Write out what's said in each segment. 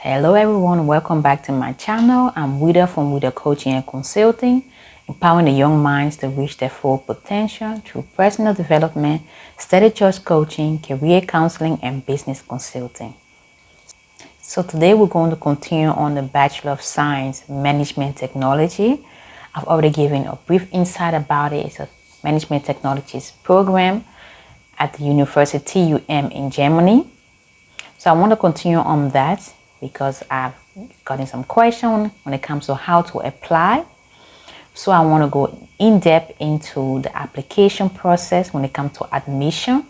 Hello everyone, welcome back to my channel. I'm Weedor from Weedor Coaching Consulting, empowering the young minds to reach their full potential through personal development, study choice coaching, career counseling, and business consulting. So today we're going to continue on the Bachelor of Science Management Technology. I've already given a brief insight about it. It's a management technologies program at the University in Germany. So I want to continue on that because I've gotten some questions when it comes to how to apply. So I want to go in depth into the application process when it comes to admission,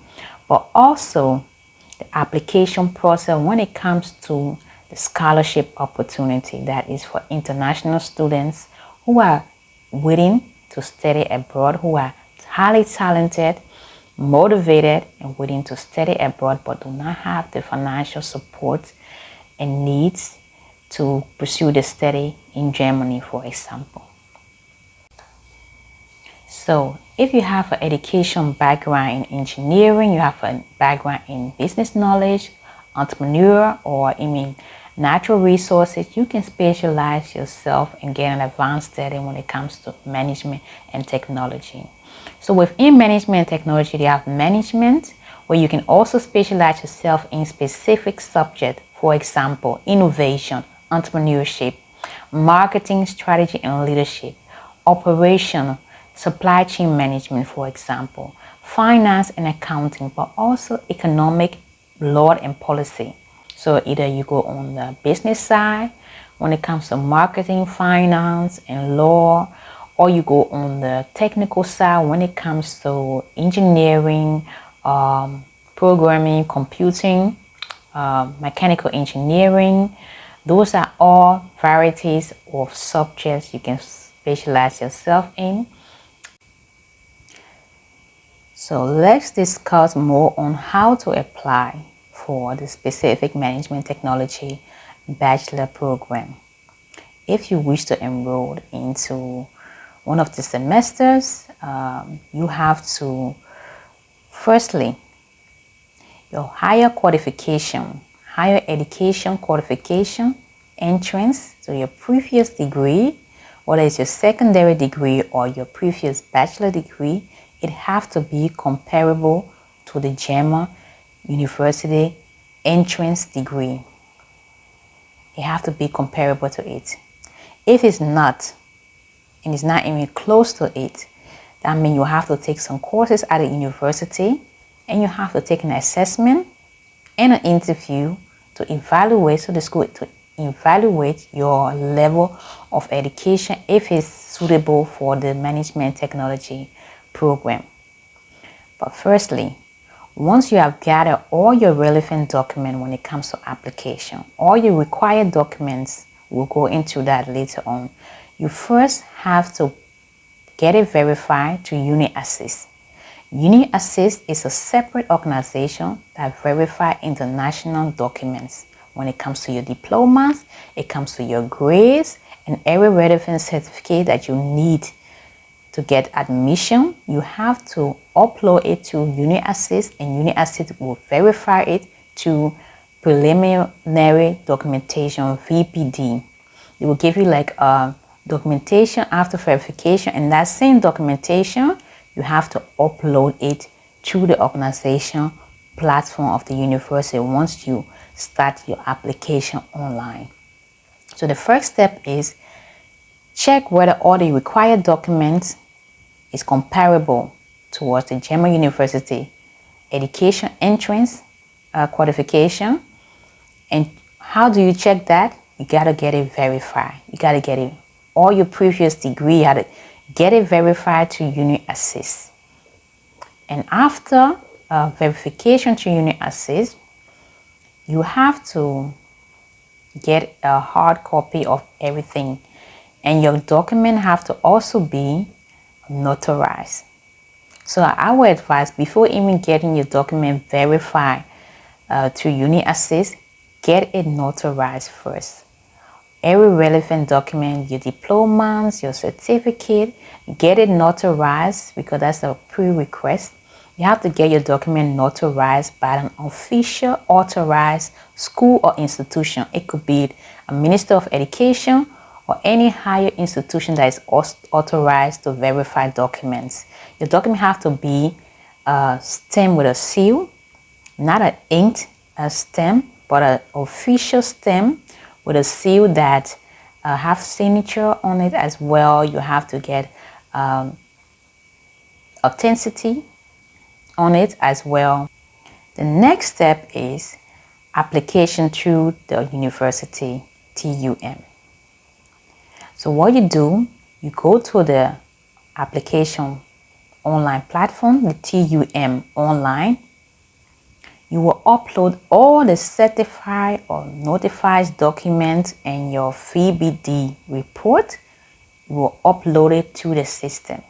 but also the application process when it comes to the scholarship opportunity that is for international students who are willing to study abroad, who are highly talented, motivated, and willing to study abroad but do not have the financial support and needs to pursue the study in Germany, for example. So if you have an education background in engineering, you have a background in business knowledge, entrepreneur, or natural resources, you can specialize yourself and get an advanced study when it comes to management and technology. So within management and technology, they have management where you can also specialize yourself in specific subjects. For example, innovation, entrepreneurship, marketing, strategy and leadership, operational, supply chain management, for example, finance and accounting, but also economic, law and policy. So either you go on the business side when it comes to marketing, finance and law, or you go on the technical side when it comes to engineering, programming, computing, mechanical engineering. Those are all varieties of subjects you can specialize yourself in. So let's discuss more on how to apply for the specific management technology bachelor program. If you wish to enroll into one of the semesters, you have to, firstly, your higher education qualification entrance to your previous degree, whether it's your secondary degree or your previous bachelor degree, it has to be comparable to the German university entrance degree. It has to be comparable to it. If it's not, and it's not even close to it, that means you have to take some courses at the university and you have to take an assessment and an interview to evaluate, so the school to evaluate your level of education if it's suitable for the management technology program. But firstly, once you have gathered all your relevant documents when it comes to application, all your required documents, we'll go into that later on. You first have to get it verified to UniAssist. UniAssist is a separate organization that verifies international documents. When it comes to your diplomas, it comes to your grades, and every relevant certificate that you need to get admission, you have to upload it to UniAssist, and UniAssist will verify it to preliminary documentation, VPD. It will give you like a documentation after verification, and that same documentation you have to upload it to the organization platform of the university once you start your application online. So the first step is check whether all the required documents is comparable towards the German university education entrance qualification. And how do you check that? You gotta get it verified. You gotta get it, all your previous degree, you had to get it verified to UniAssist. And after verification to UniAssist, you have to get a hard copy of everything, and your document have to also be notarized. So I would advise, before even getting your document verified through UniAssist, get it notarized first. Every relevant document, your diplomas, your certificate, get it notarized because that's a prerequisite. You have to get your document notarized by an official authorized school or institution. It could be a Minister of Education or any higher institution that is authorized to verify documents. Your document have to be stamped with a seal, not an inked stamp, but an official stamp with a seal that have signature on it as well. You have to get authenticity on it as well. The next step is application through the university, TUM. So what you do, you go to the application online platform, the TUM online. You will upload all the certified or notified documents and your VBD report. You will upload it to the system.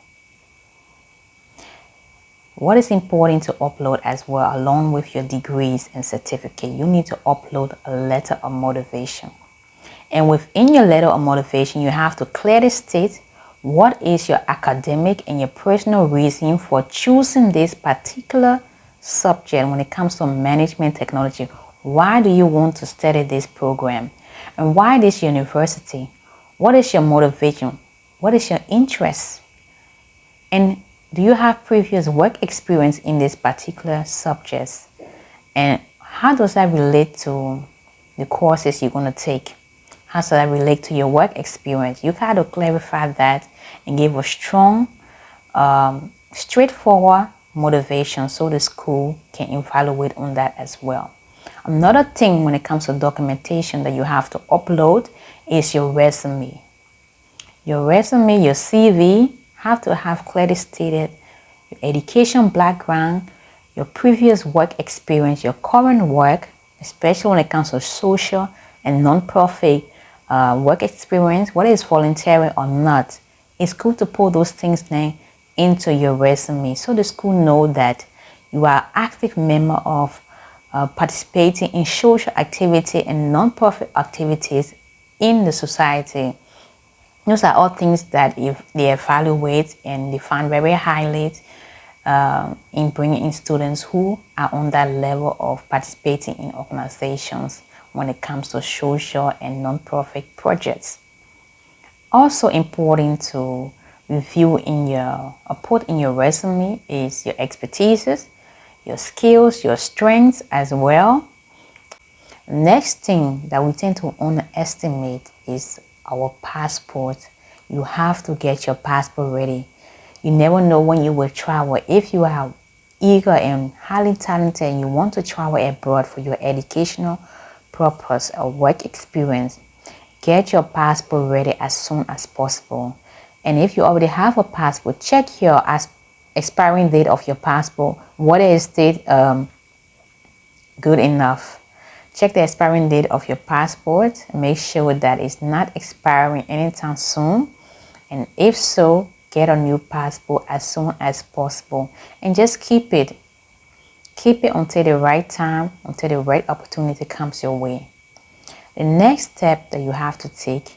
What is important to upload as well, along with your degrees and certificate, you need to upload a letter of motivation. And within your letter of motivation, you have to clearly state what is your academic and your personal reason for choosing this particular subject when it comes to management technology. Why do you want to study this program? And why this university? What is your motivation? What is your interest? And do you have previous work experience in this particular subjects? And how does that relate to the courses you're going to take? How does that relate to your work experience? You got to clarify that and give a strong, straightforward motivation so the school can evaluate on that as well. Another thing when it comes to documentation that you have to upload is your resume. Your resume, your CV, have to have clearly stated your education background, your previous work experience, your current work, especially when it comes to social and non-profit work experience, whether it's voluntary or not. It's good to put those things then into your resume so the school know that you are an active member of participating in social activity and non-profit activities in the society. Those are all things that if they evaluate and they find very highly in bringing in students who are on that level of participating in organizations when it comes to social and non-profit projects. Also important to review in your put in your resume is your expertise, your skills, your strengths as well. Next thing that we tend to underestimate is our passport. You have to get your passport ready. You never know when you will travel. If you are eager and highly talented and you want to travel abroad for your educational purpose or work experience, get your passport ready as soon as possible. And if you already have a passport, check your expiring date of your passport. What is date good enough? Check the expiring date of your passport. Make sure that it's not expiring anytime soon. And if so, get a new passport as soon as possible. And just keep it. Keep it until the right time, until the right opportunity comes your way. The next step that you have to take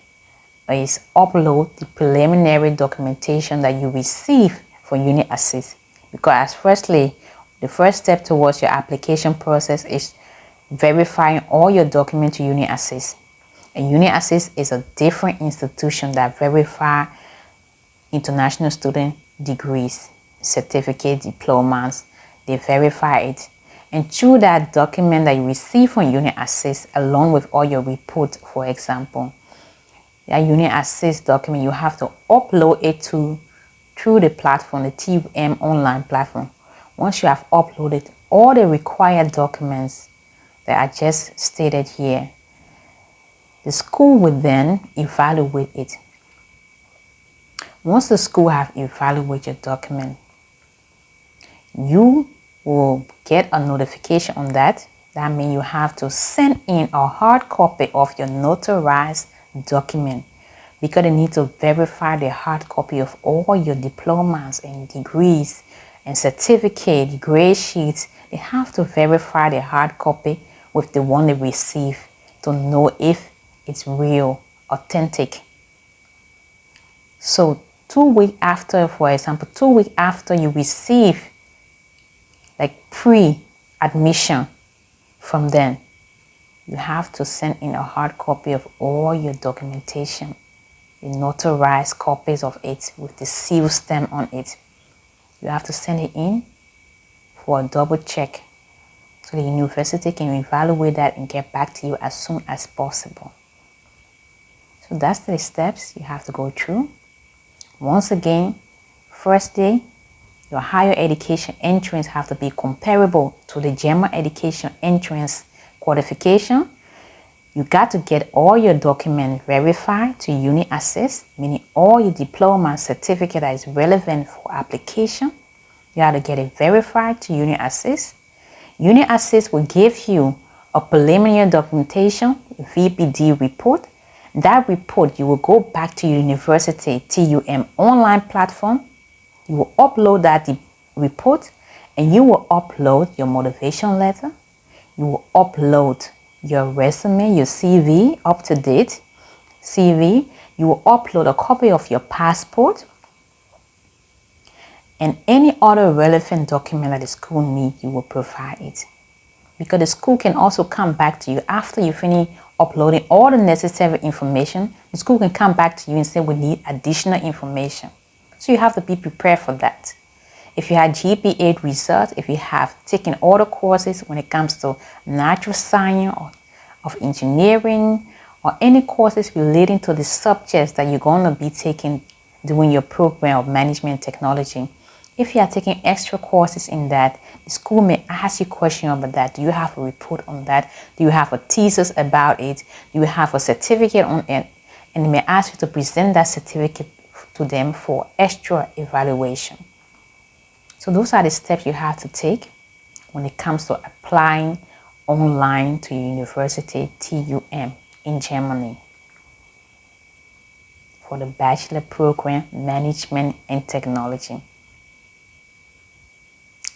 is upload the preliminary documentation that you receive for Uni Assist. Because firstly, the first step towards your application process is verifying all your documents to Uni Assist. And Uni Assist is a different institution that verify international student degrees, certificate, diplomas. They verify it. And through that document that you receive from Uni Assist, along with all your reports, for example, that Uni Assist document, you have to upload it through the platform, the TUM online platform. Once you have uploaded all the required documents that I just stated here, the school will then evaluate it. Once the school have evaluated your document, you will get a notification on that. That means you have to send in a hard copy of your notarized document, because they need to verify the hard copy of all your diplomas and degrees and certificate, grade sheets. They have to verify the hard copy with the one they receive to know if it's real, authentic. So 2 weeks after, for example, 2 weeks after you receive like pre-admission from them, you have to send in a hard copy of all your documentation, the notarized copies of it with the seal stamp on it. You have to send it in for a double check so the university can evaluate that and get back to you as soon as possible. So that's the steps you have to go through. Once again, first day, your higher education entrance have to be comparable to the general education entrance qualification. You got to get all your documents verified to Uni Assist, meaning all your diploma certificate that is relevant for application. You have to get it verified to Uni Assist. Uni Assist will give you a preliminary documentation VPD report. That report, you will go back to your university TUM online platform. You will upload that report, and you will upload your motivation letter. You will upload your resume, your CV, up to date CV. You will upload a copy of your passport and any other relevant document that the school needs. You will provide it, because the school can also come back to you after you finish uploading all the necessary information. The school can come back to you and say, we need additional information. So you have to be prepared for that. If you had GPA results, if you have taken all the courses when it comes to natural science or of engineering, or any courses relating to the subjects that you're going to be taking during your program of management technology, if you are taking extra courses in that, the school may ask you questions about that. Do you have a report on that? Do you have a thesis about it? Do you have a certificate on it? And they may ask you to present that certificate to them for extra evaluation. So those are the steps you have to take when it comes to applying online to University TUM in Germany for the bachelor program, management and technology.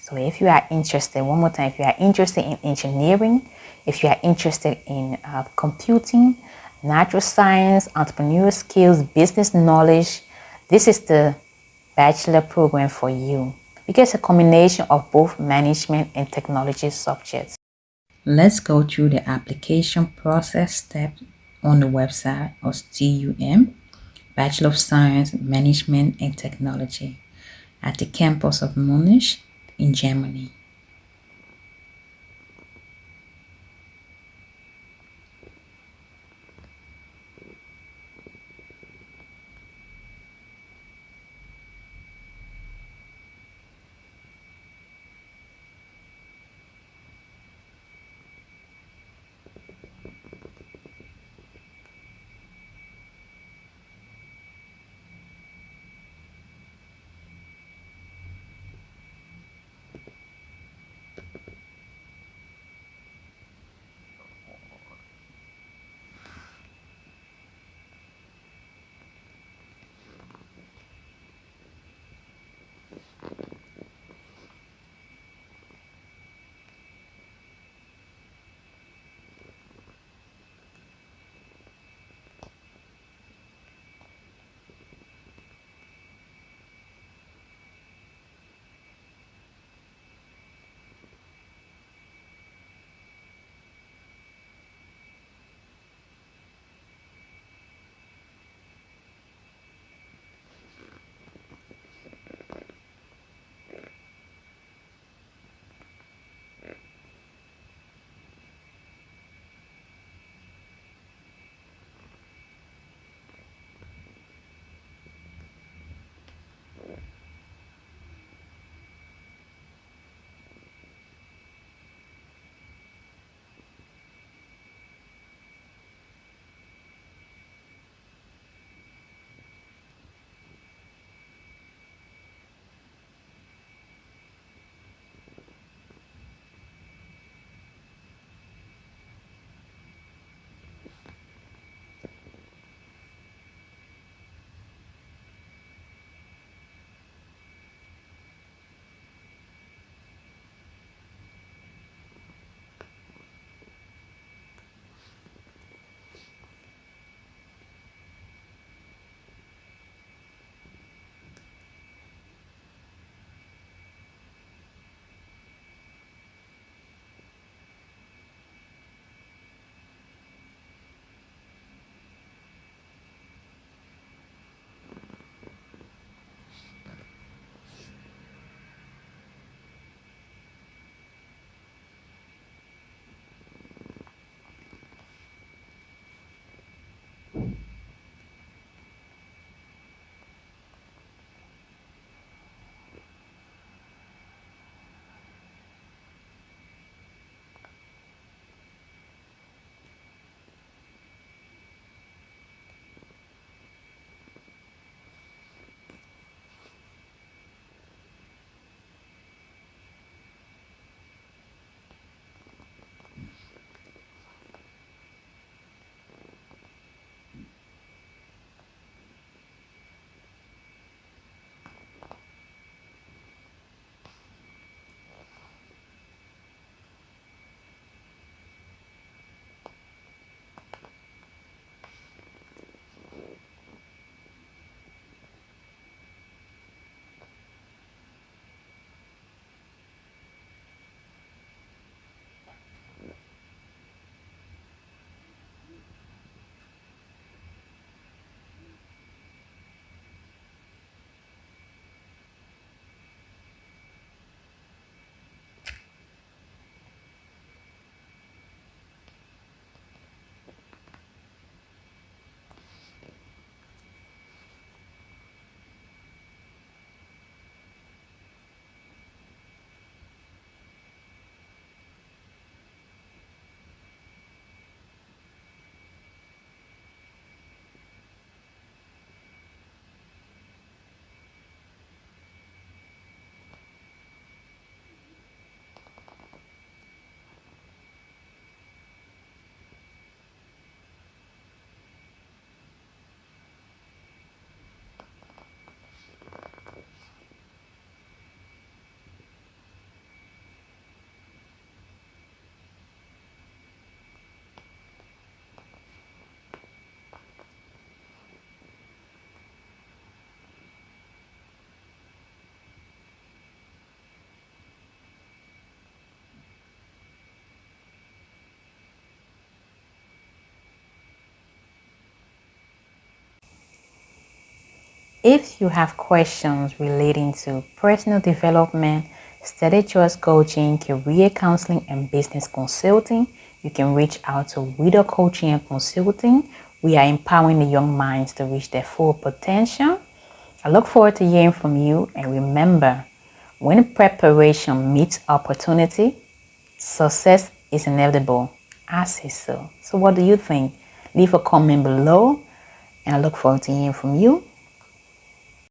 So if you are interested, one more time, if you are interested in engineering, if you are interested in computing, natural science, entrepreneurial skills, business knowledge, this is the bachelor program for you, because it's a combination of both management and technology subjects. Let's go through the application process steps on the website of TUM, Bachelor of Science, Management and Technology, at the campus of Munich in Germany. If you have questions relating to personal development, study choice coaching, career counseling, and business consulting, you can reach out to Weedor Coaching and Consulting. We are empowering the young minds to reach their full potential. I look forward to hearing from you, and remember, when preparation meets opportunity, success is inevitable. I say so. So what do you think? Leave a comment below, and I look forward to hearing from you.